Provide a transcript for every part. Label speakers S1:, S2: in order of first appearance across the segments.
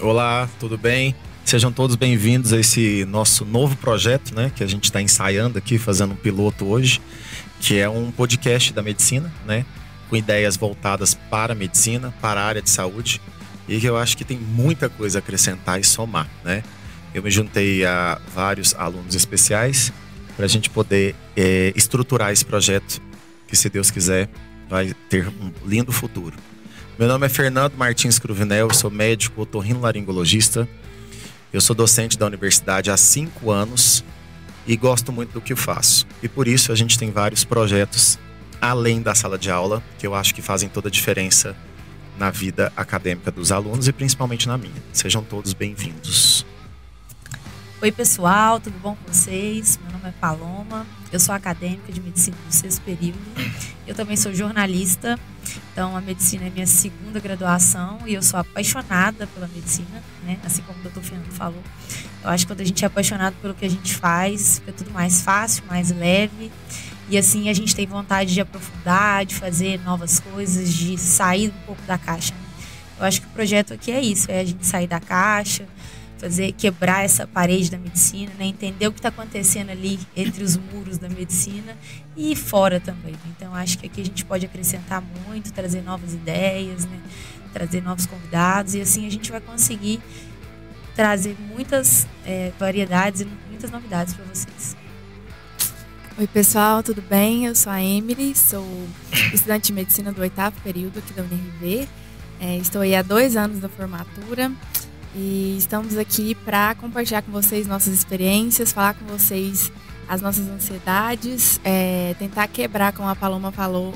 S1: Olá, tudo bem? Sejam todos bem-vindos a esse nosso novo projeto, né? Que a gente está ensaiando aqui, fazendo um piloto hoje, que é um podcast da medicina, né? Com ideias voltadas para a medicina, para a área de saúde, e que eu acho que tem muita coisa a acrescentar e somar, né? Eu me juntei a vários alunos especiais para a gente poder estruturar esse projeto, que, se Deus quiser, vai ter um lindo futuro. Meu nome é Fernando Martins Cruvinel, eu sou médico otorrinolaringologista. Eu sou docente da universidade há 5 anos e gosto muito do que faço. E por isso a gente tem vários projetos além da sala de aula, que eu acho que fazem toda a diferença na vida acadêmica dos alunos e principalmente na minha. Sejam todos bem-vindos.
S2: Oi pessoal, tudo bom com vocês? Meu nome é Paloma, eu sou acadêmica de medicina do 6º período. Eu também sou jornalista, então a medicina é minha 2ª graduação e eu sou apaixonada pela medicina, né? Assim como o Dr. Fernando falou. Eu acho que quando a gente é apaixonado pelo que a gente faz, fica tudo mais fácil, mais leve. E assim a gente tem vontade de aprofundar, de fazer novas coisas, de sair um pouco da caixa. Eu acho que o projeto aqui é isso, é a gente sair da caixa, quebrar essa parede da medicina, né? Entender o que está acontecendo ali entre os muros da medicina e fora também. Então, acho que aqui a gente pode acrescentar muito, trazer novas ideias, né? Trazer novos convidados, e assim a gente vai conseguir trazer muitas variedades e muitas novidades para vocês.
S3: Oi pessoal, tudo bem? Eu sou a Emily, sou estudante de medicina do 8º período aqui da UNRV. Estou aí há 2 anos da formatura. E estamos aqui para compartilhar com vocês nossas experiências, falar com vocês as nossas ansiedades, tentar quebrar, como a Paloma falou,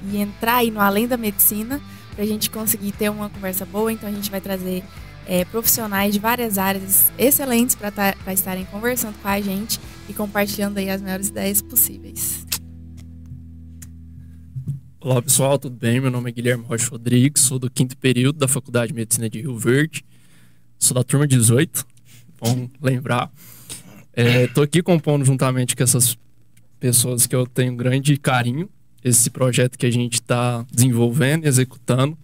S3: e entrar aí no além da medicina, para a gente conseguir ter uma conversa boa. Então a gente vai trazer profissionais de várias áreas excelentes para estarem conversando com a gente e compartilhando aí as melhores ideias possíveis.
S4: Olá pessoal, tudo bem? Meu nome é Guilherme Rocha Rodrigues, sou do 5º período da Faculdade de Medicina de Rio Verde. Sou da turma 18, bom lembrar. Estou aqui compondo juntamente com essas pessoas que eu tenho grande carinho, esse projeto que a gente está desenvolvendo e executando,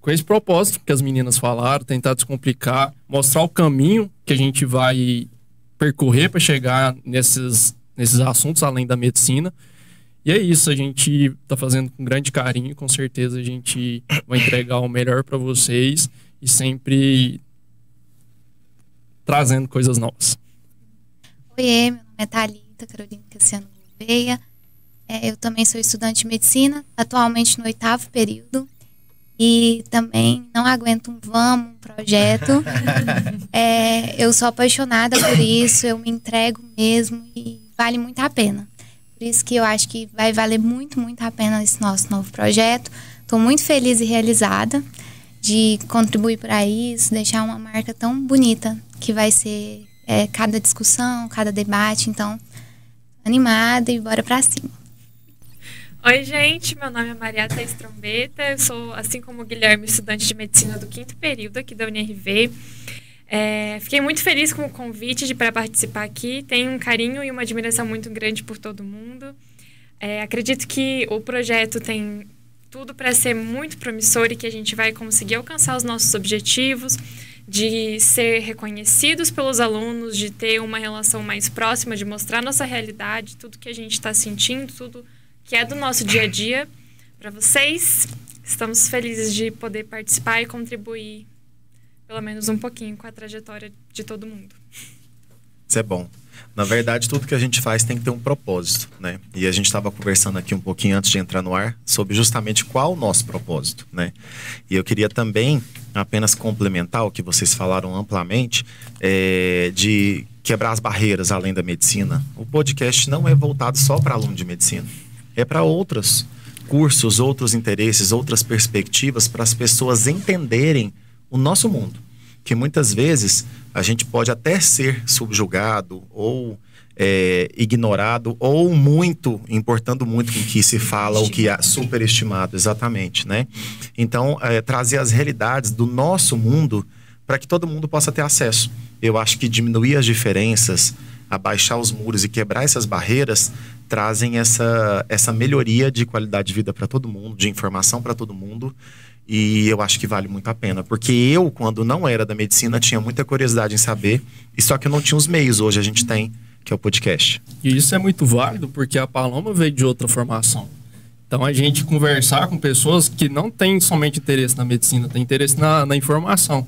S4: com esse propósito que as meninas falaram, tentar descomplicar, mostrar o caminho que a gente vai percorrer para chegar nesses assuntos além da medicina. E é isso, a gente está fazendo com grande carinho, com certeza a gente vai entregar o melhor para vocês e sempre trazendo coisas novas.
S5: Oiê, meu nome é Thalita Carolina Cassiano Gouveia. Eu também sou estudante de medicina, atualmente no 8º período. E também não aguento um projeto. Eu sou apaixonada por isso, eu me entrego mesmo e vale muito a pena. Por isso que eu acho que vai valer muito, muito a pena esse nosso novo projeto. Estou muito feliz e realizada de contribuir para isso, deixar uma marca tão bonita que vai ser cada discussão, cada debate. Então, animada e bora para cima.
S6: Oi, gente, meu nome é Maria Thaís Trombeta, eu sou, assim como o Guilherme, estudante de medicina do 5º período aqui da UNRV. Fiquei muito feliz com o convite para participar aqui, tenho um carinho e uma admiração muito grande por todo mundo. Acredito que o projeto tem tudo para ser muito promissor e que a gente vai conseguir alcançar os nossos objetivos, de ser reconhecidos pelos alunos, de ter uma relação mais próxima, de mostrar nossa realidade, tudo que a gente está sentindo, tudo que é do nosso dia a dia para vocês. Estamos felizes de poder participar e contribuir pelo menos um pouquinho com a trajetória de todo mundo.
S1: Isso é bom. Na verdade, tudo que a gente faz tem que ter um propósito, né? E a gente estava conversando aqui um pouquinho antes de entrar no ar sobre justamente qual o nosso propósito, né? E eu queria também apenas complementar o que vocês falaram amplamente, de quebrar as barreiras além da medicina. O podcast não é voltado só para aluno de medicina, é para outros cursos, outros interesses, outras perspectivas, para as pessoas entenderem o nosso mundo. Que muitas vezes a gente pode até ser subjugado ou ignorado ou importando muito com o que se fala, o que é superestimado, exatamente, né? Então, trazer as realidades do nosso mundo para que todo mundo possa ter acesso. Eu acho que diminuir as diferenças, abaixar os muros e quebrar essas barreiras trazem essa melhoria de qualidade de vida para todo mundo, de informação para todo mundo E eu acho que vale muito a pena. Porque eu, quando não era da medicina, tinha muita curiosidade em saber. E só que eu não tinha os meios. Hoje a gente tem, que é o podcast.
S4: E isso é muito válido porque a Paloma veio de outra formação. Então a gente conversar com pessoas que não têm somente interesse na medicina, tem interesse na informação.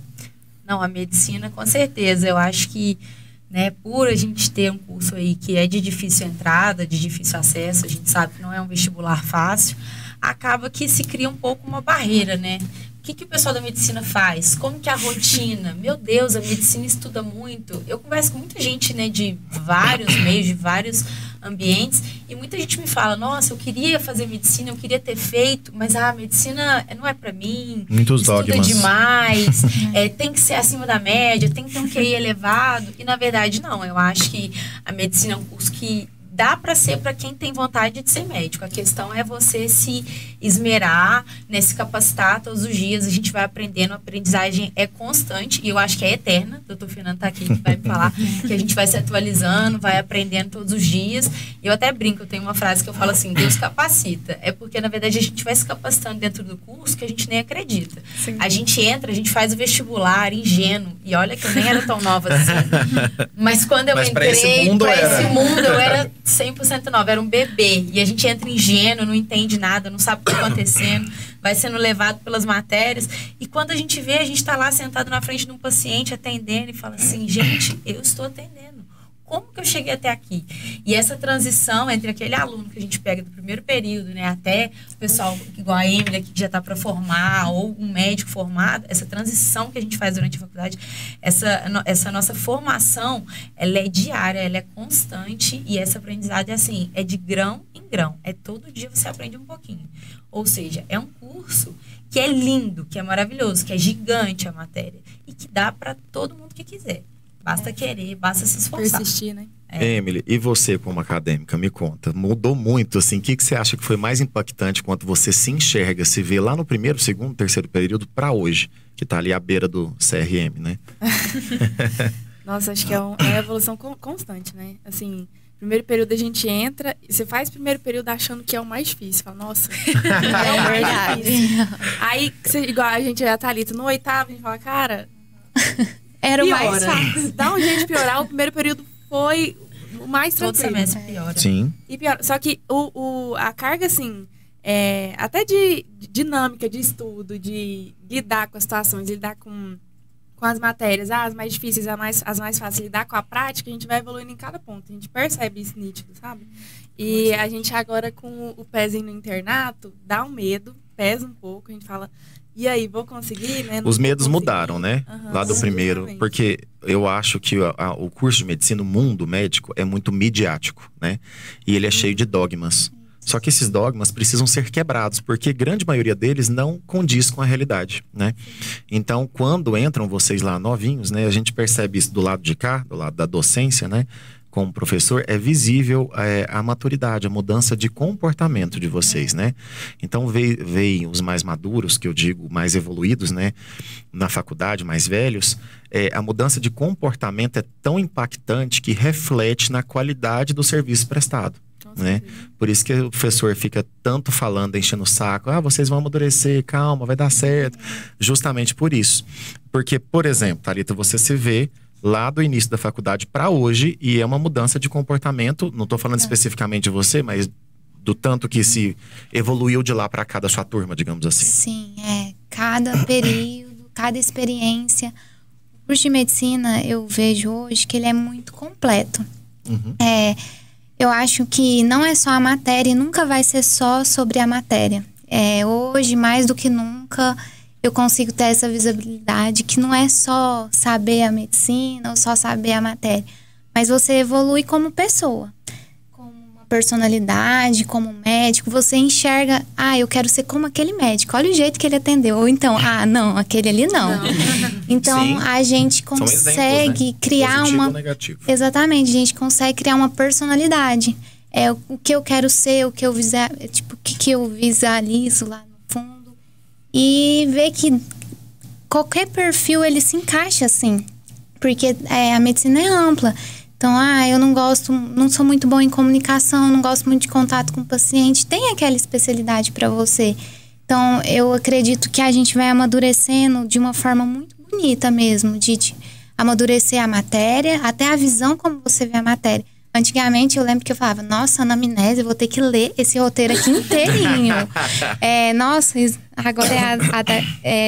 S2: Não, a medicina, com certeza. Eu acho que, né, por a gente ter um curso aí que é de difícil entrada, de difícil acesso, a gente sabe que não é um vestibular fácil, acaba que se cria um pouco uma barreira, né? O que o pessoal da medicina faz? Como que é a rotina? Meu Deus, a medicina estuda muito. Eu converso com muita gente, né, de vários meios, de vários ambientes, e muita gente me fala, nossa, eu queria fazer medicina, eu queria ter feito, mas a medicina não é pra mim.
S1: Muitos
S2: estuda
S1: dogmas.
S2: demais, tem que ser acima da média, tem que ter um QI elevado. E na verdade não, eu acho que a medicina é um curso que dá para ser para quem tem vontade de ser médico. A questão é você se esmerar, né, se capacitar todos os dias. A gente vai aprendendo, a aprendizagem é constante e eu acho que é eterna. O doutor Fernando está aqui que vai me falar que a gente vai se atualizando, vai aprendendo todos os dias. Eu até brinco, eu tenho uma frase que eu falo assim, Deus capacita. É porque, na verdade, a gente vai se capacitando dentro do curso que a gente nem acredita.
S6: Sim.
S2: A gente entra, a gente faz o vestibular ingênuo. E olha que eu nem era tão nova assim. Mas quando eu entrei, para esse mundo eu era 100% nova, era um bebê. E a gente entra ingênuo, não entende nada, não sabe o que está acontecendo, vai sendo levado pelas matérias. E quando a gente vê, a gente está lá sentado na frente de um paciente atendendo e fala assim, gente, eu estou atendendo. Como que eu cheguei até aqui? E essa transição entre aquele aluno que a gente pega do primeiro período, né, até o pessoal igual a Emily aqui que já está para formar, ou um médico formado, essa transição que a gente faz durante a faculdade, essa nossa formação, ela é diária, ela é constante e essa aprendizagem, assim, é de grão em grão. É todo dia você aprende um pouquinho. Ou seja, é um curso que é lindo, que é maravilhoso, que é gigante a matéria e que dá para todo mundo que quiser. Basta querer, basta se esforçar.
S3: Persistir, né?
S1: Emily, e você como acadêmica, me conta, mudou muito, assim, o que você acha que foi mais impactante quando você se enxerga, se vê lá no primeiro, segundo, terceiro período para hoje, que tá ali à beira do CRM, né?
S3: Nossa, acho que é uma evolução constante, né? Assim, primeiro período a gente entra, você faz primeiro período achando que é o mais difícil, fala, nossa, é o mais difícil. Aí, igual a gente já tá ali, no oitavo, a gente fala, cara...
S5: Era o
S3: piora.
S5: mais fácil.
S3: Dá um jeito de piorar. O primeiro período foi o mais
S2: Todo
S3: tranquilo.
S2: semestre piora.
S1: Sim.
S3: E piora. Só que a carga, assim, até de dinâmica de estudo, de lidar com as situações, lidar com as matérias, as mais difíceis, as mais fáceis, lidar com a prática, a gente vai evoluindo em cada ponto. A gente percebe isso nítido, sabe? E a gente agora, com o pezinho no internato, dá um medo, pesa um pouco, a gente fala... E aí, vou conseguir, né?
S1: Os medos mudaram, né?
S3: Uhum,
S1: lá do primeiro.
S3: exatamente.
S1: Porque eu acho que o curso de medicina, o mundo médico, é muito midiático, né? E ele é cheio de dogmas. Só que esses dogmas precisam ser quebrados, porque grande maioria deles não condiz com a realidade, né? Então, quando entram vocês lá novinhos, né? A gente percebe isso do lado de cá, do lado da docência, né? Como professor, é visível a maturidade, a mudança de comportamento de vocês, né? Então, veem os mais maduros, que eu digo, mais evoluídos, né? Na faculdade, mais velhos. A mudança de comportamento é tão impactante que reflete na qualidade do serviço prestado, né? Por isso que o professor fica tanto falando, enchendo o saco. Vocês vão amadurecer, calma, vai dar certo. Justamente por isso. Porque, por exemplo, Thalita, você se vê lá do início da faculdade para hoje e é uma mudança de comportamento, não estou falando especificamente de você, mas do tanto que se evoluiu de lá para cá da sua turma, digamos assim.
S5: Sim, cada período, cada experiência. O curso de medicina, eu vejo hoje que ele é muito completo.
S1: Uhum.
S5: Eu acho que não é só a matéria e nunca vai ser só sobre a matéria. Hoje, mais do que nunca... eu consigo ter essa visibilidade que não é só saber a medicina ou só saber a matéria, mas você evolui como pessoa, como uma personalidade, como médico, você enxerga, eu quero ser como aquele médico, olha o jeito que ele atendeu, ou então, não, aquele ali não. Então,
S1: Sim.
S5: a gente
S1: São
S5: consegue
S1: exemplos, né?
S5: criar
S1: Positivo
S5: uma...
S1: ou negativo.
S5: Exatamente, a gente consegue criar uma personalidade. O que eu quero ser, o que eu visualizo lá no fundo. E ver que qualquer perfil ele se encaixa assim, porque a medicina é ampla. Então, eu não sou muito bom em comunicação, não gosto muito de contato com o paciente. Tem aquela especialidade para você. Então, eu acredito que a gente vai amadurecendo de uma forma muito bonita mesmo, de amadurecer a matéria, até a visão como você vê a matéria. Antigamente, eu lembro que eu falava, nossa, anamnese, eu vou ter que ler esse roteiro aqui inteirinho. Nossa, agora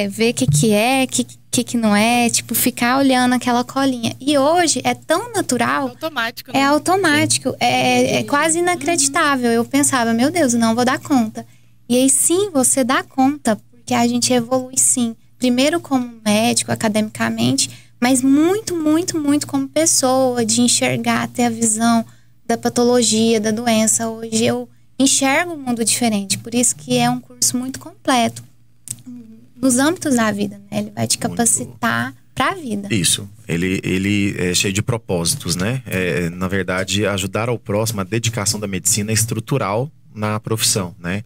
S5: ver o que é, o que não é, tipo, ficar olhando aquela colinha. E hoje é tão natural.
S3: Automático, né?
S5: É automático, é quase inacreditável. Eu pensava, meu Deus, eu não vou dar conta. E aí sim, você dá conta, porque a gente evolui sim. Primeiro como médico, academicamente, mas muito, muito, muito como pessoa, de enxergar, ter a visão da patologia, da doença. Hoje eu enxergo um mundo diferente, por isso que é um curso muito completo nos âmbitos da vida, né? Ele vai te capacitar para a vida.
S1: Isso, ele é cheio de propósitos, né? Na verdade, ajudar ao próximo, a dedicação da medicina é estrutural na profissão, né?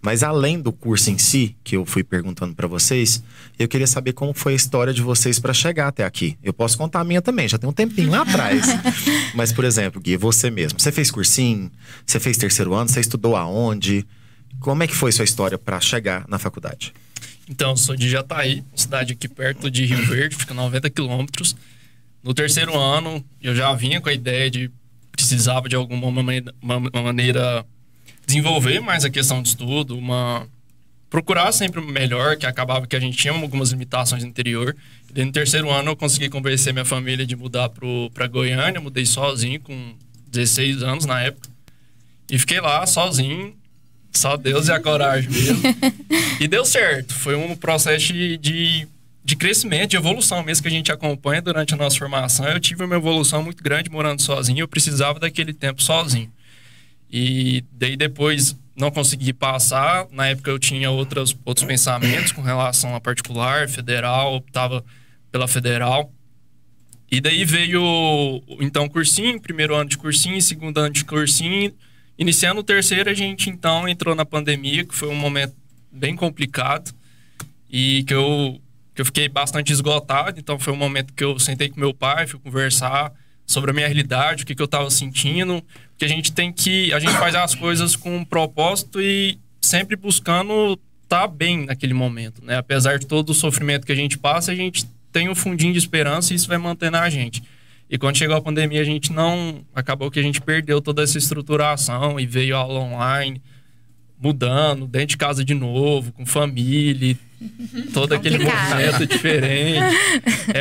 S1: Mas além do curso em si, que eu fui perguntando para vocês, eu queria saber como foi a história de vocês para chegar até aqui. Eu posso contar a minha também, já tem um tempinho lá atrás. Mas, por exemplo, Gui, você mesmo, você fez cursinho, você fez terceiro ano, você estudou aonde? Como é que foi sua história para chegar na faculdade?
S4: Então, eu sou de Jataí, cidade aqui perto de Rio Verde, fica 90 quilômetros. No terceiro ano, eu já vinha com a ideia de precisava de alguma maneira desenvolver mais a questão de estudo, procurar sempre o melhor, que acabava que a gente tinha algumas limitações no interior. E daí, no terceiro ano eu consegui convencer minha família de mudar para Goiânia, mudei sozinho com 16 anos na época. E fiquei lá sozinho, só Deus e a coragem mesmo. E deu certo, foi um processo de crescimento, de evolução mesmo que a gente acompanha durante a nossa formação. Eu tive uma evolução muito grande morando sozinho, eu precisava daquele tempo sozinho. E daí depois não consegui passar. Na época eu tinha outros pensamentos com relação a particular, federal, optava pela federal. E daí veio, então, cursinho, primeiro ano de cursinho, segundo ano de cursinho. Iniciando o terceiro, a gente então entrou na pandemia, que foi um momento bem complicado. E que eu fiquei bastante esgotado. Então foi um momento que eu sentei com meu pai, fui conversar sobre a minha realidade, o que eu estava sentindo, porque a gente faz as coisas com um propósito e sempre buscando estar bem naquele momento, né? Apesar de todo o sofrimento que a gente passa, a gente tem um fundinho de esperança e isso vai mantendo a gente. E quando chegou a pandemia, acabou que a gente perdeu toda essa estruturação e veio a aula online, mudando, dentro de casa de novo, com família, todo aquele movimento diferente.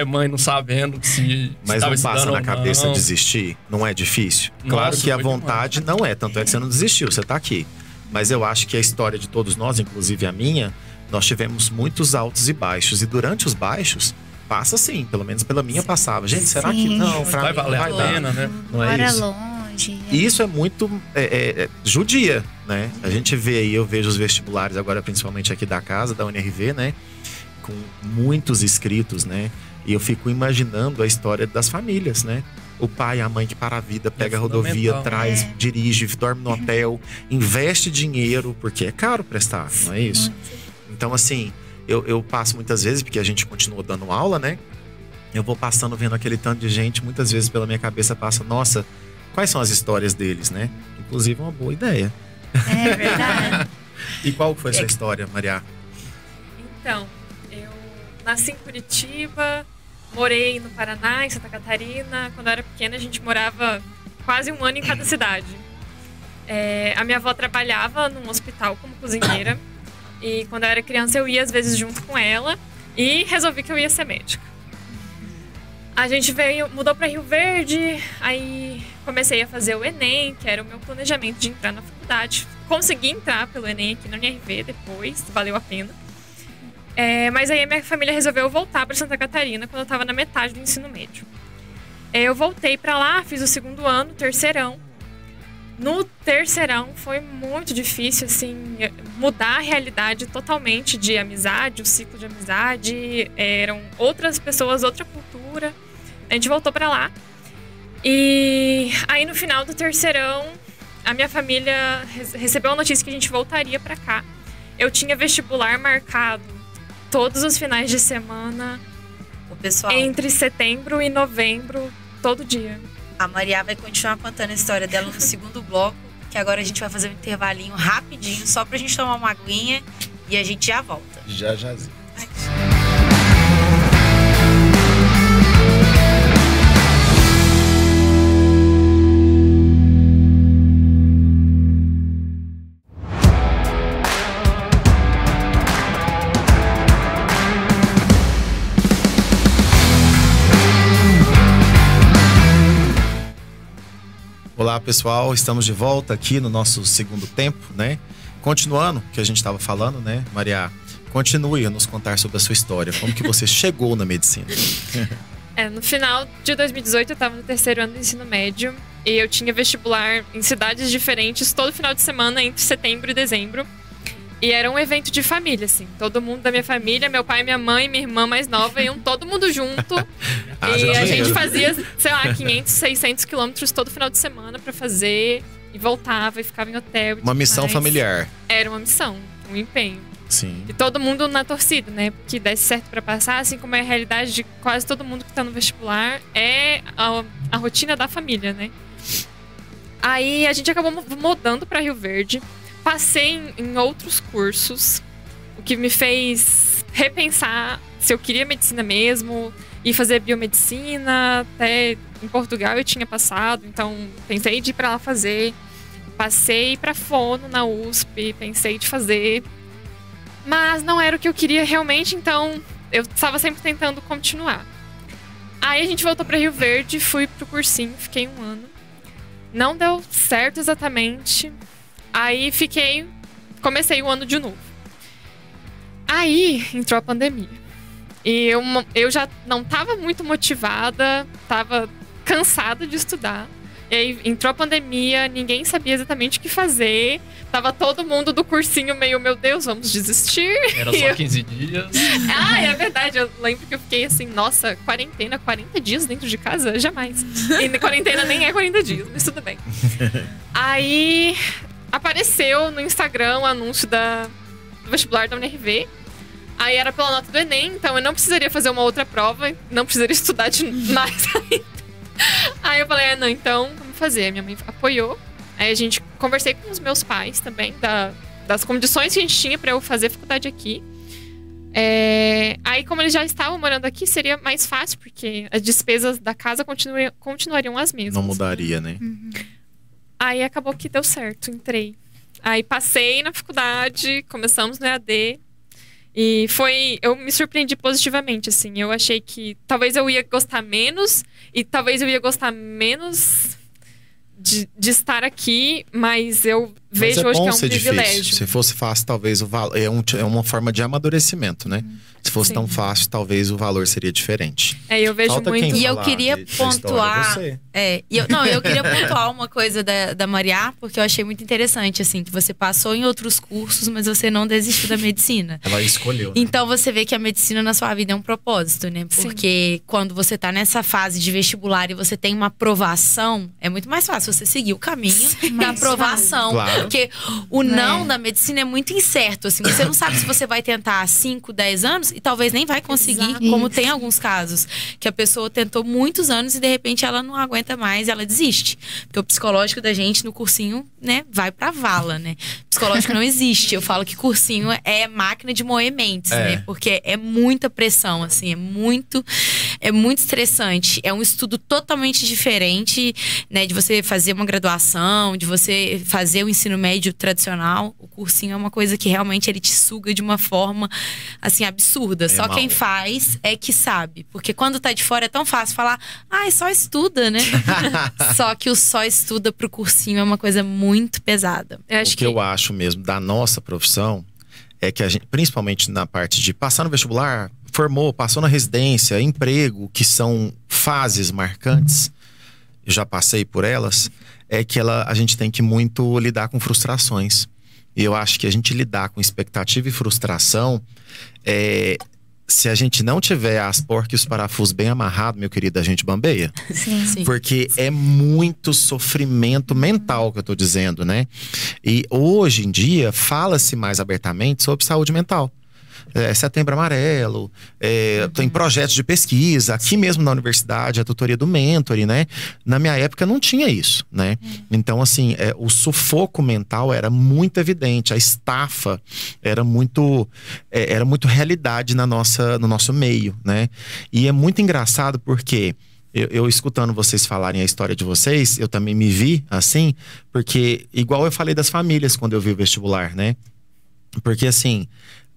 S4: Mãe não sabendo se
S1: Mas não passa na cabeça desistir? Não é difícil? Claro que a vontade não é, tanto é que você não desistiu, você tá aqui. Mas eu acho que a história de todos nós, inclusive a minha, nós tivemos muitos altos e baixos. E durante os baixos, passa sim, pelo menos pela minha passava. Gente, será que não?
S4: Vai valer a pena, né?
S1: Não é isso?
S5: Longe.
S1: E isso é muito judia, né? A gente vê aí, eu vejo os vestibulares agora, principalmente aqui da casa, da UNRV, né? Com muitos inscritos, né? E eu fico imaginando a história das famílias, né? O pai e a mãe que para a vida, pega a rodovia, traz, dirige, dorme no hotel, investe dinheiro, porque é caro prestar, não é isso? Então, assim, eu passo muitas vezes, porque a gente continua dando aula, né? Eu vou passando, vendo aquele tanto de gente, muitas vezes pela minha cabeça passa, nossa, quais são as histórias deles, né? Inclusive, uma boa ideia.
S5: É verdade.
S1: E qual foi a sua história, Maria?
S6: Então, eu nasci em Curitiba, morei no Paraná, em Santa Catarina. Quando eu era pequena, a gente morava quase um ano em cada cidade. A minha avó trabalhava num hospital como cozinheira. E quando eu era criança, eu ia às vezes junto com ela. E resolvi que eu ia ser médica. A gente mudou para Rio Verde, aí comecei a fazer o Enem, que era o meu planejamento de entrar na faculdade. Consegui entrar pelo Enem aqui na UNRV depois, valeu a pena. Mas aí a minha família resolveu voltar para Santa Catarina quando eu estava na metade do ensino médio. Eu voltei para lá, fiz o segundo ano, terceirão. No terceirão foi muito difícil, assim, mudar a realidade totalmente de amizade, o ciclo de amizade. Eram outras pessoas, outra cultura. A gente voltou pra lá. E aí no final do terceirão, a minha família recebeu a notícia que a gente voltaria pra cá. Eu tinha vestibular marcado todos os finais de semana.
S2: O pessoal,
S6: entre setembro e novembro, todo dia.
S2: A Maria vai continuar contando a história dela no segundo bloco, que agora a gente vai fazer um intervalinho rapidinho, só pra gente tomar uma aguinha e a gente já volta.
S1: Já. Olá, pessoal, estamos de volta aqui no nosso segundo tempo, né? Continuando o que a gente estava falando, né, Maria? Continue a nos contar sobre a sua história. Como que você chegou na medicina?
S6: No final de 2018, eu estava no 3º ano do ensino médio. E eu tinha vestibular em cidades diferentes todo final de semana, entre setembro e dezembro. E era um evento de família, assim. Todo mundo da minha família, meu pai, minha mãe, minha irmã mais nova, iam todo mundo junto. E a gente fazia, sei lá, 500, 600 quilômetros todo final de semana pra fazer. E voltava e ficava em hotel.
S1: Uma missão familiar.
S6: Era uma missão, um empenho.
S1: Sim.
S6: E todo mundo na torcida, né? Que desse certo pra passar, assim como é a realidade de quase todo mundo que tá no vestibular, é a rotina da família, né? Aí a gente acabou mudando pra Rio Verde. Passei em outros cursos, o que me fez repensar se eu queria medicina mesmo, e fazer biomedicina. Até em Portugal eu tinha passado, então pensei de ir pra lá fazer. Passei pra fono na USP, pensei de fazer, mas não era o que eu queria realmente, então eu estava sempre tentando continuar. Aí a gente voltou pra Rio Verde, fui pro cursinho, fiquei 1 ano. Não deu certo exatamente. Aí comecei o ano de novo. Aí entrou a pandemia. E eu já não estava muito motivada, estava cansada de estudar. E aí entrou a pandemia, ninguém sabia exatamente o que fazer. Tava todo mundo do cursinho meio, meu Deus, vamos desistir.
S4: Era só 15 dias.
S6: É verdade. Eu lembro que eu fiquei assim, nossa, quarentena, 40 dias dentro de casa? Jamais. E quarentena nem é 40 dias, mas tudo bem. Aí apareceu no Instagram o anúncio do vestibular da UNRV. Aí era pela nota do Enem, então eu não precisaria fazer uma outra prova, não precisaria estudar mais ainda. Aí eu falei, não, então vamos fazer. Minha mãe apoiou. Aí a gente conversei com os meus pais também, das condições que a gente tinha pra eu fazer faculdade aqui. Aí, como eles já estavam morando aqui, seria mais fácil, porque as despesas da casa continuariam as mesmas.
S1: Não mudaria, né?
S6: Uhum. Aí acabou que deu certo, entrei. Aí passei na faculdade, começamos no EAD. E eu me surpreendi positivamente, assim. Eu achei que talvez eu ia gostar menos, e talvez eu ia gostar menos de estar aqui, mas eu vejo hoje que é um privilégio.
S1: Difícil. Se fosse fácil, talvez é uma forma de amadurecimento, né? Se fosse tão fácil, talvez o valor seria diferente.
S6: Eu vejo
S1: Falta
S6: muito.
S2: E eu queria pontuar. Eu queria pontuar uma coisa da Maria, porque eu achei muito interessante, assim, que você passou em outros cursos, mas você não desistiu da medicina.
S1: Ela escolheu. Né?
S2: Então você vê que a medicina na sua vida é um propósito, né? Porque quando você tá nessa fase de vestibular e você tem uma aprovação, é muito mais fácil você seguir o caminho da aprovação.
S1: Claro.
S2: Porque o não da medicina é muito incerto, assim. Você não sabe se você vai tentar 5, 10 anos e talvez nem vai conseguir. Exato. Como tem alguns casos que a pessoa tentou muitos anos e de repente ela não aguenta mais, ela desiste. Porque o psicológico da gente no cursinho, né, vai pra vala, né? Psicológico não existe. Eu falo que cursinho é máquina de moer mentes, né? Porque é muita pressão, assim, é muito estressante. É um estudo totalmente diferente, né, de você fazer uma graduação, de você fazer o ensino médio tradicional. O cursinho é uma coisa que realmente ele te suga de uma forma, assim, absurda. Só quem faz é que sabe. Porque quando tá de fora é tão fácil falar, só estuda, né? Só que o só estuda pro cursinho é uma coisa muito pesada.
S1: Eu acho mesmo da nossa profissão é que a gente, principalmente na parte de passar no vestibular, passou na residência, emprego, que são fases marcantes, eu já passei por elas, é que a gente tem que muito lidar com frustrações. E eu acho que a gente lidar com expectativa e frustração, se a gente não tiver as porcas e os parafusos bem amarrados, meu querido, a gente bambeia.
S2: Sim.
S1: Porque é muito sofrimento mental que eu tô dizendo, né? E hoje em dia, fala-se mais abertamente sobre saúde mental. Setembro Amarelo, tem projetos de pesquisa, aqui mesmo na universidade, a tutoria do Mentoring, né? Na minha época não tinha isso, né? Então, assim, o sufoco mental era muito evidente, a estafa era muito realidade no nosso meio, né? E é muito engraçado porque eu escutando vocês falarem a história de vocês, eu também me vi assim, porque igual eu falei das famílias quando eu vi o vestibular, né? Porque assim,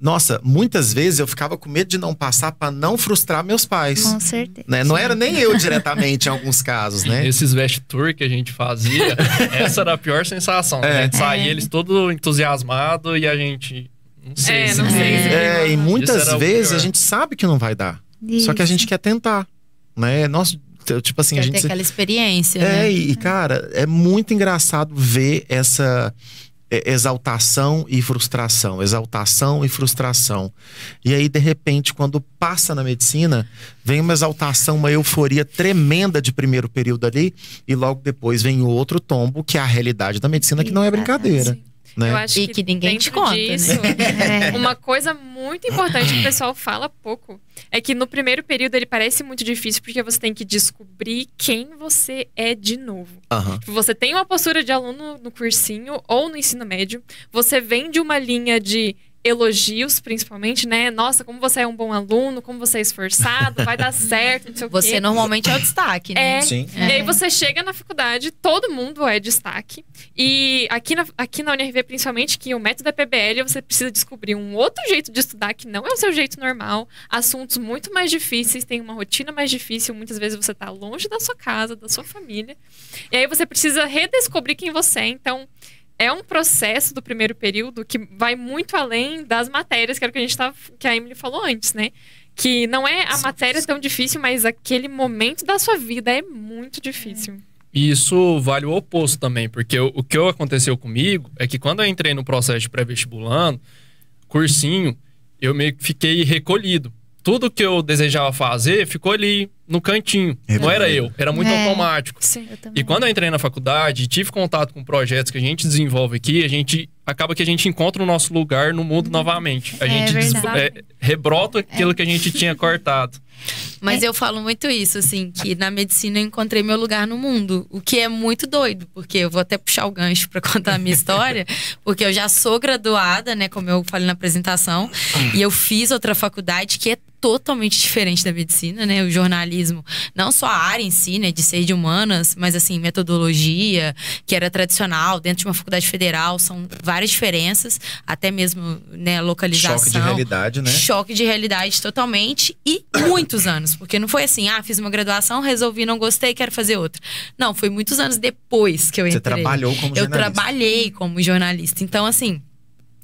S1: nossa, muitas vezes eu ficava com medo de não passar para não frustrar meus pais.
S5: Com certeza.
S1: Né? Não era nem eu diretamente em alguns casos, né?
S4: Esses vest tour que a gente fazia, essa era a pior sensação. A gente saía eles todo entusiasmado e a gente... Não sei se...
S6: não sei.
S1: E muitas vezes
S4: pior.
S1: a gente sabe que não vai dar.
S5: Isso.
S1: Só que a gente quer tentar, né? Nossa, tipo assim,
S2: Quer
S1: a gente...
S2: ter aquela experiência, né?
S1: E cara, é muito engraçado ver essa exaltação e frustração. E aí, de repente, quando passa na medicina, vem uma exaltação, uma euforia tremenda de primeiro período ali, e logo depois vem o outro tombo, que é a realidade da medicina, que não é brincadeira. Né?
S6: Eu acho
S2: que ninguém te
S6: dentro
S2: conta,
S6: disso, uma coisa muito importante que o pessoal fala pouco é que no primeiro período ele parece muito difícil porque você tem que descobrir quem você é de novo. Você tem uma postura de aluno no cursinho ou no ensino médio, você vem de uma linha de elogios, principalmente, né? Nossa, como você é um bom aluno, como você é esforçado, vai dar certo, não sei o quê.
S2: Você normalmente é o destaque, né?
S1: Sim.
S6: E aí você chega na faculdade, todo mundo é destaque. E aqui na UNRV, principalmente, que o método é PBL, você precisa descobrir um outro jeito de estudar que não é o seu jeito normal. Assuntos muito mais difíceis, tem uma rotina mais difícil. Muitas vezes você tá longe da sua casa, da sua família. E aí você precisa redescobrir quem você é. Então, é um processo do primeiro período que vai muito além das matérias, que era o que a Emily falou antes, né? Que não é a matéria tão difícil, mas aquele momento da sua vida é muito difícil.
S4: E isso vale o oposto também, porque o que aconteceu comigo é que quando eu entrei no processo de pré-vestibulando, cursinho, eu meio que fiquei recolhido. Tudo que eu desejava fazer ficou ali no cantinho. Não era eu, era muito automático.
S6: Sim,
S5: Eu também.
S4: E quando eu entrei na faculdade, tive contato com projetos que a gente desenvolve aqui, acaba que a gente encontra o nosso lugar no mundo novamente. A gente rebrota aquilo que a gente tinha cortado.
S2: Mas eu falo muito isso, assim, que na medicina eu encontrei meu lugar no mundo. O que é muito doido, porque eu vou até puxar o gancho pra contar a minha história, porque eu já sou graduada, né, como eu falei na apresentação, e eu fiz outra faculdade que é totalmente diferente da medicina, né, o jornalismo, não só a área em si, né, de ser de humanas, mas assim, metodologia, que era tradicional, dentro de uma faculdade federal, são várias diferenças, até mesmo, né, localização.
S1: Choque de realidade, né?
S2: Choque de realidade totalmente, e muitos anos, porque não foi assim, fiz uma graduação, resolvi, não gostei, quero fazer outra. Não, foi muitos anos depois que eu entrei.
S1: Você trabalhou como jornalista.
S2: Eu trabalhei como jornalista, então assim,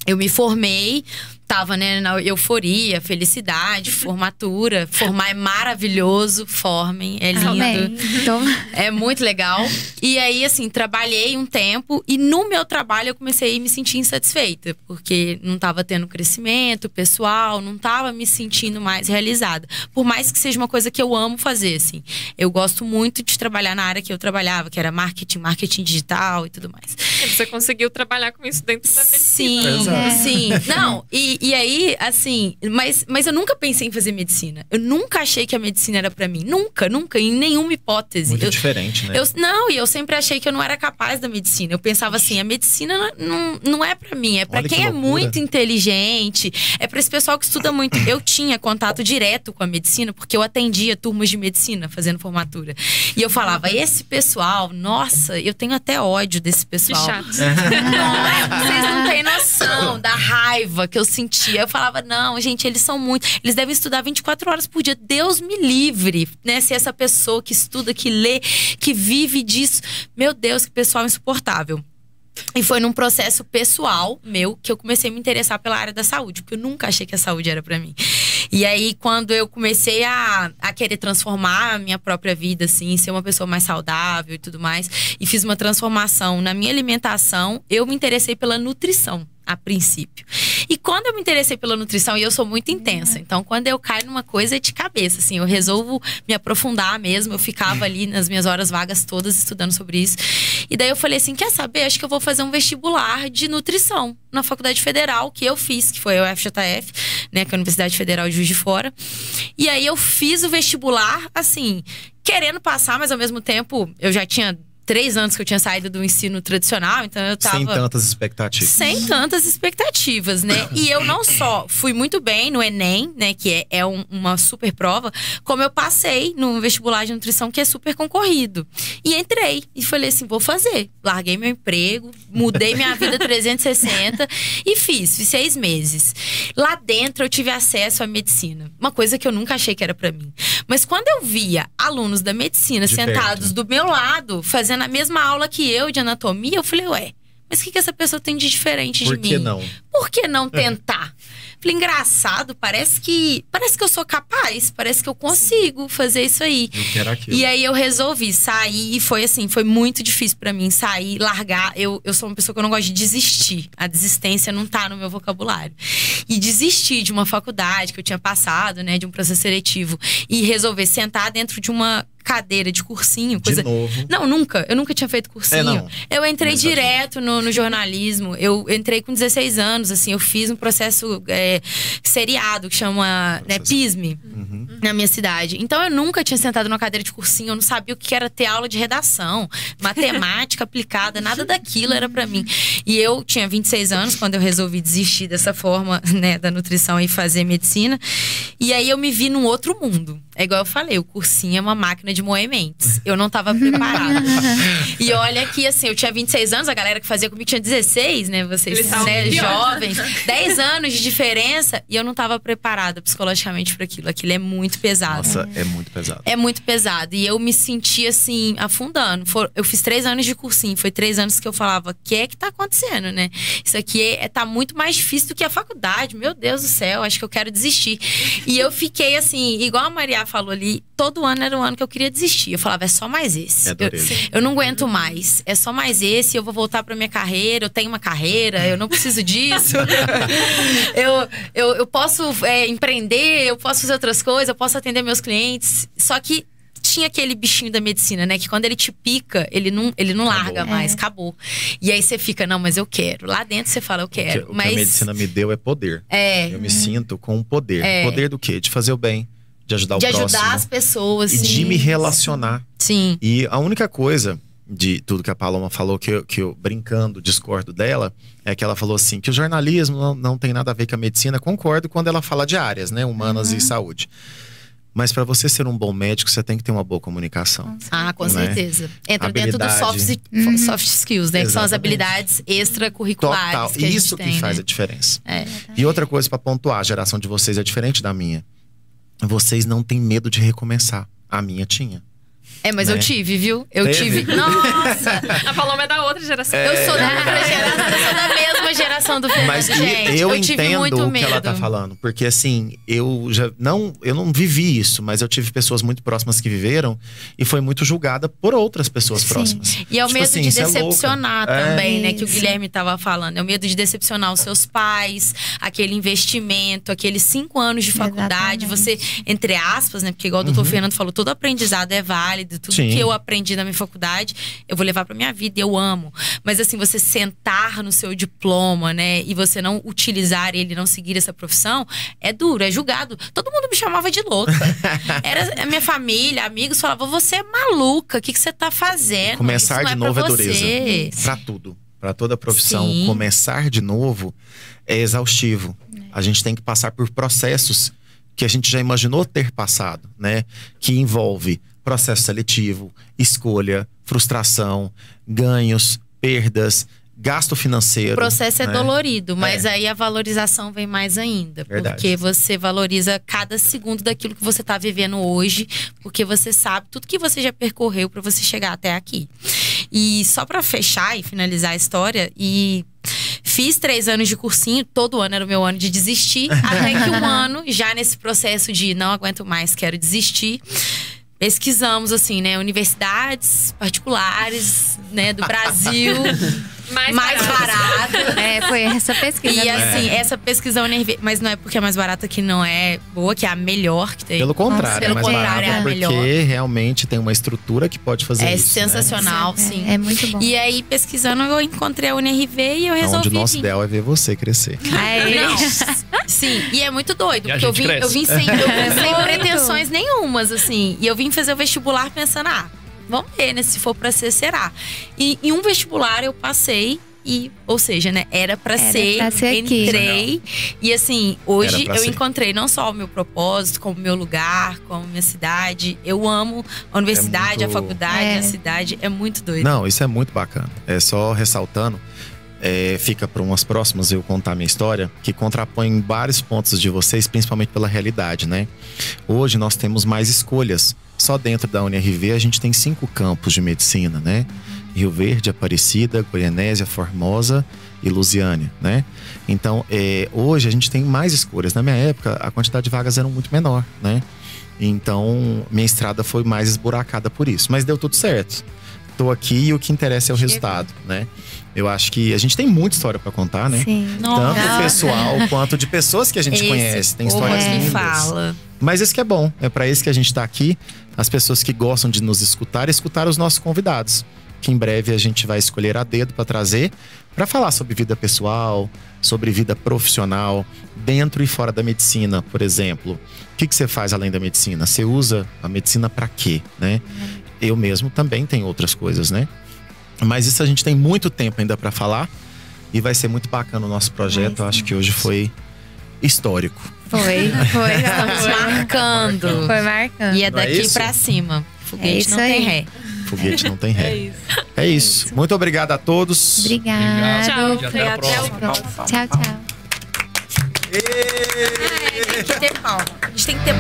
S2: eu me formei, tava, né, na euforia, felicidade, formatura. Formar é maravilhoso, formem, é lindo.
S5: Então...
S2: É muito legal. E aí, assim, trabalhei um tempo e no meu trabalho eu comecei a me sentir insatisfeita, porque não tava tendo crescimento pessoal, não tava me sentindo mais realizada. Por mais que seja uma coisa que eu amo fazer, assim. Eu gosto muito de trabalhar na área que eu trabalhava, que era marketing digital e tudo mais.
S6: Você conseguiu trabalhar com isso dentro da medicina.
S2: Sim. Não, e aí, assim, mas eu nunca pensei em fazer medicina. Eu nunca achei que a medicina era pra mim. Nunca, em nenhuma hipótese.
S1: Muito diferente, né?
S2: E eu sempre achei que eu não era capaz da medicina. Eu pensava assim, a medicina não é pra mim. É pra quem é muito inteligente. É pra esse pessoal que estuda muito. Eu tinha contato direto com a medicina, porque eu atendia turmas de medicina fazendo formatura. E eu falava, esse pessoal, nossa, eu tenho até ódio desse pessoal.
S6: Que chato.
S2: Vocês não têm noção da raiva que eu sentia. Eu falava, não, gente, eles devem estudar 24 horas por dia. Deus me livre, né? Se essa pessoa que estuda, que lê, que vive disso. Meu Deus, que pessoal insuportável. E foi num processo pessoal meu que eu comecei a me interessar pela área da saúde, porque eu nunca achei que a saúde era pra mim. E aí, quando eu comecei a querer transformar a minha própria vida, assim, ser uma pessoa mais saudável e tudo mais, e fiz uma transformação na minha alimentação, eu me interessei pela nutrição. a princípio. E quando eu me interessei pela nutrição, e eu sou muito intensa, então quando eu caio numa coisa é de cabeça, assim, eu resolvo me aprofundar mesmo, eu ficava ali nas minhas horas vagas todas estudando sobre isso. E daí eu falei assim, quer saber, acho que eu vou fazer um vestibular de nutrição na Faculdade Federal, que eu fiz, que foi a UFJF, né, que é a Universidade Federal de Juiz de Fora. E aí eu fiz o vestibular, assim, querendo passar, mas ao mesmo tempo eu já tinha 3 anos que eu tinha saído do ensino tradicional, então eu tava…
S1: Sem tantas expectativas.
S2: Sem tantas expectativas, né? E eu não só fui muito bem no Enem, né? Que é uma super prova, como eu passei no vestibular de nutrição, que é super concorrido. E entrei. E falei assim, vou fazer. Larguei meu emprego, mudei minha vida 360 e fiz 6 meses. Lá dentro eu tive acesso à medicina. Uma coisa que eu nunca achei que era pra mim. Mas quando eu via alunos da medicina
S1: De
S2: sentados
S1: perto.
S2: do meu lado, fazendo a mesma aula que eu de anatomia, eu falei, ué, mas o que essa pessoa tem de diferente de mim?
S1: Por que não?
S2: Por que não tentar? Falei, engraçado, parece que eu sou capaz, parece que eu consigo fazer isso aí.
S1: Eu quero aquilo.
S2: E aí eu resolvi sair e foi assim, foi muito difícil pra mim sair, largar. Eu sou uma pessoa que eu não gosto de desistir. A desistência não tá no meu vocabulário. E desistir de uma faculdade que eu tinha passado, né, de um processo seletivo e resolver sentar dentro de uma cadeira de cursinho, coisa…
S1: De novo.
S2: Não, nunca. Eu nunca tinha feito cursinho.
S1: não.
S2: Eu entrei
S1: Mas
S2: direto no jornalismo. Eu entrei com 16 anos, assim. Eu fiz um processo seriado, que chama, né, PISME, na minha cidade. Então, eu nunca tinha sentado numa cadeira de cursinho. Eu não sabia o que era ter aula de redação, matemática aplicada. Nada daquilo era pra mim. E eu tinha 26 anos quando eu resolvi desistir dessa forma, né, da nutrição e fazer medicina. E aí, eu me vi num outro mundo. É igual eu falei, o cursinho é uma máquina de moer mentes. Eu não tava preparada. E olha que, assim, eu tinha 26 anos, a galera que fazia comigo tinha 16, né? Vocês, né, jovens. 10 anos de diferença. E eu não tava preparada psicologicamente para aquilo. Aquilo é muito pesado.
S1: Nossa, é muito pesado.
S2: É muito pesado. E eu me senti, assim, afundando. Eu fiz 3 anos de cursinho. Foi 3 anos que eu falava, o que é que tá acontecendo, né? Isso aqui tá muito mais difícil do que a faculdade. Meu Deus do céu, acho que eu quero desistir. E eu fiquei, assim, igual a Maria falou ali, todo ano era o ano que eu queria desistir. Eu falava, é só mais esse. Eu não aguento mais. É só mais esse, eu vou voltar pra minha carreira, eu tenho uma carreira, eu não preciso disso. eu posso empreender, eu posso fazer outras coisas, eu posso atender meus clientes. Só que tinha aquele bichinho da medicina, né? Que quando ele te pica, ele não larga mais, acabou. E aí você fica, não, mas eu quero. Lá dentro você fala, eu quero.
S1: O que a medicina me deu é poder. Eu me sinto com um poder. Poder do quê? De fazer o bem. De ajudar o próximo. De ajudar
S2: as pessoas.
S1: E de me relacionar.
S2: Sim.
S1: E a única coisa de tudo que a Paloma falou, que eu brincando, discordo dela, é que ela falou assim, que o jornalismo não tem nada a ver com a medicina. Concordo quando ela fala de áreas, né? Humanas e saúde. Mas para você ser um bom médico, você tem que ter uma boa comunicação.
S2: Com certeza. Entra dentro dos soft skills, né? Que são as habilidades extracurriculares.
S1: Total.
S2: Que
S1: Isso que faz a diferença. E outra coisa para pontuar, a geração de vocês é diferente da minha. Vocês não têm medo de recomeçar. A minha tinha.
S2: Mas eu tive, viu? Eu tive. Nossa!
S6: A Paloma é da outra geração.
S2: Eu sou da outra geração, eu sou da mesma geração do Fernando. Mas
S1: eu
S2: tive
S1: entendo
S2: muito
S1: o
S2: medo.
S1: que ela tá falando. Porque assim, eu não vivi isso, mas eu tive pessoas muito próximas que viveram e foi muito julgada por outras pessoas próximas.
S2: E é o medo
S1: assim,
S2: de decepcionar também, né? Que o
S3: Isso.
S2: Guilherme tava falando. É o medo de decepcionar os seus pais, aquele investimento, aqueles 5 anos de faculdade.
S5: Exatamente.
S2: Você, entre aspas, né? Porque igual o doutor Fernando falou, todo aprendizado é válido. Tudo
S1: Sim.
S2: que eu aprendi na minha faculdade, eu vou levar pra minha vida, eu amo. Mas assim, você sentar no seu diploma, né? E você não utilizar ele, não seguir essa profissão, é duro, é julgado. Todo mundo me chamava de louca. Era a minha família, amigos falavam, você é maluca, o que você tá fazendo?
S1: Começar de novo é dureza.
S2: Você.
S1: Pra tudo. Pra toda profissão,
S2: Sim.
S1: começar de novo é exaustivo. A gente tem que passar por processos que a gente já imaginou ter passado, né? Que envolve processo seletivo, escolha, frustração, ganhos, perdas, gasto financeiro.
S2: O processo é
S1: né?
S2: dolorido, mas aí a valorização vem mais ainda.
S1: Verdade.
S2: Porque você valoriza cada segundo daquilo que você tá vivendo hoje, porque você sabe tudo que você já percorreu para você chegar até aqui. E só para fechar e finalizar a história, fiz 3 anos de cursinho, todo ano era o meu ano de desistir, até que um ano, já nesse processo de não aguento mais, quero desistir, pesquisamos, assim, né, universidades particulares, né, do Brasil. mais barato.
S5: Foi essa pesquisa.
S2: E assim, essa pesquisa UNRV, mas não é porque é mais barata que não é boa, que é a melhor que tem.
S1: Pelo contrário,
S2: Pelo
S1: é mais
S2: contrário,
S1: barato
S2: é a
S1: porque
S2: melhor.
S1: realmente tem uma estrutura que pode fazer
S2: É
S1: isso.
S2: sensacional, sim.
S5: É muito bom.
S2: E aí, pesquisando, eu encontrei a UNRV e eu resolvi
S1: Onde o nosso
S2: vir.
S1: ideal é ver você crescer.
S2: Não. Sim, e é muito doido,
S4: E a
S2: porque eu
S4: gente
S2: vim
S4: cresce.
S2: sem pretensões nenhumas, assim. E eu vim fazer o vestibular pensando, vamos ver, né? Se for pra ser, será. E em um vestibular eu passei. Ou seja, né, era pra ser
S5: aqui.
S2: Entrei. E assim, hoje
S1: Era pra
S2: eu
S1: ser.
S2: encontrei não só o meu propósito, como o meu lugar, como minha cidade. Eu amo a universidade,
S1: muito-
S2: a faculdade, a cidade. É muito doido.
S1: Não, isso é muito bacana. É só ressaltando, fica para umas próximas eu contar minha história, que contrapõe vários pontos de vocês, principalmente pela realidade, né? Hoje nós temos mais escolhas. Só dentro da UNRV a gente tem 5 campos de medicina, né? Rio Verde, Aparecida, Goianésia, Formosa e Lusiânia, né? Então, hoje a gente tem mais escolhas. Na minha época, a quantidade de vagas era muito menor, né? Então, minha estrada foi mais esburacada por isso. Mas deu tudo certo. Tô aqui e o que interessa é o resultado, né? Eu acho que a gente tem muita história para contar, né?
S5: Sim.
S1: Tanto pessoal quanto de pessoas que a gente conhece. Tem histórias
S2: me
S1: lindas.
S2: fala.
S1: Mas isso que é bom. É para isso que a gente tá aqui. As pessoas que gostam de nos escutar e escutar os nossos convidados. Que em breve a gente vai escolher a dedo para trazer, para falar sobre vida pessoal, sobre vida profissional, dentro e fora da medicina, por exemplo. O que você faz além da medicina? Você usa a medicina para quê, né? Eu mesmo também tenho outras coisas, né? Mas isso a gente tem muito tempo ainda para falar e vai ser muito bacana o nosso projeto. Eu acho que hoje foi histórico.
S5: Foi.
S2: Estamos marcando.
S5: Foi marcando.
S2: E é
S1: Não é
S2: daqui
S1: isso?
S2: pra cima. Foguete
S5: isso
S2: não tem
S5: aí.
S2: ré.
S1: Foguete não tem ré.
S6: É isso.
S1: É isso. Muito obrigado a todos.
S5: Obrigada.
S6: Tchau.
S4: E até a próxima.
S5: Tchau, tchau.
S2: A gente tem que ter palma. A gente tem que ter